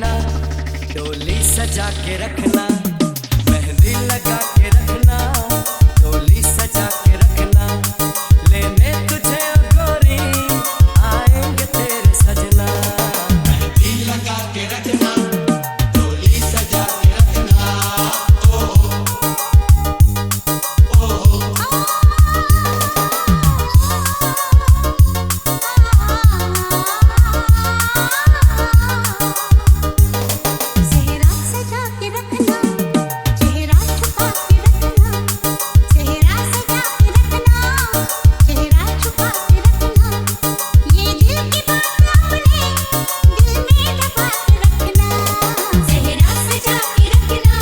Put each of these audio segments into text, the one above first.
रखना, डोली सजा के रखना, मेहंदी लगा के रखना, डोली सजा के रखना, लेने तुझे ओ गोरी आएंगे तेरे सजना। मेहंदी लगा के रखना, डोली सजा के रखना, ओ सेहरा सजा के रखना, चेहरा छुपा के रखना, सेहरा सजा के रखना, चेहरा छुपा के रखना, ये दिल की बात अपने दिल में दबा के रखना। सेहरा सजा के रखना,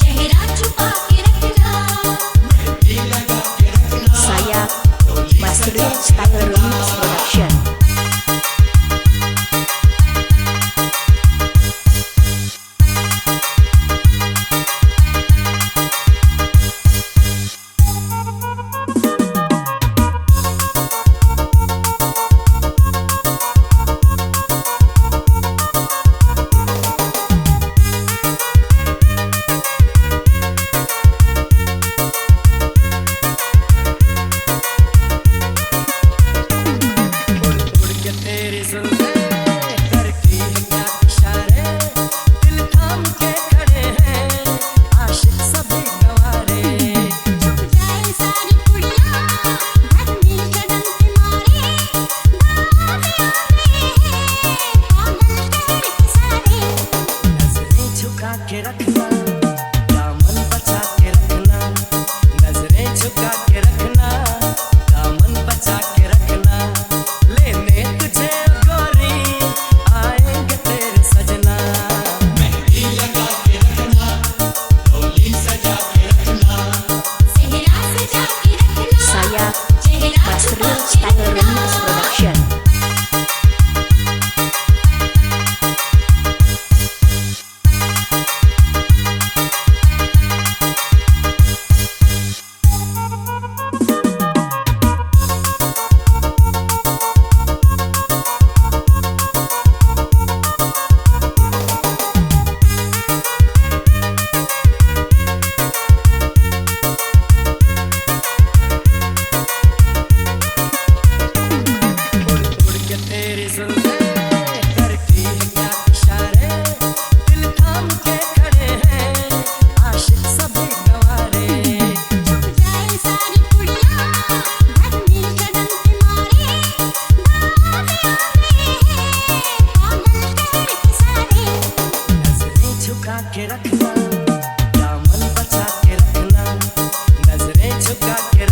चेहरा छुपा के रखना, मेहंदी लगा के रखना, Saya Masri Style Remix Production. उड़ के तेरी जुल्फें करती है क्या इशारे, दिल थाम के खड़े हैं आशिक सभी गंवारे। छुप जाए सारी कुड़ियाँ घर में शर्म के मारे, बातें आते हैं पागल शहर के सारे। नजरें झुका के रखना, दामन बचा के रखना, नजरें झुका के रखना, दामन बचा के रखना, लेने तुझे ओ गोरी आएंगे तेरे सजना। मेहंदी लगा के रखना, डोली सजा के रखना, सेहरा सजा के रखना, Saya चेहरा Masri छुपा के Style रखना। Remix Production. उड़ के तेरी जुल्फें करती है क्या इशारे, दिल थाम के खड़े हैं आशिक सभी गंवारे। छुप जाए सारी कुड़ियाँ घर में शर्म के मारे, बातें आते हैं पागल शहर के सारे। नजरें झुका के रखना, दामन बचा के रखना, नजरें झुका के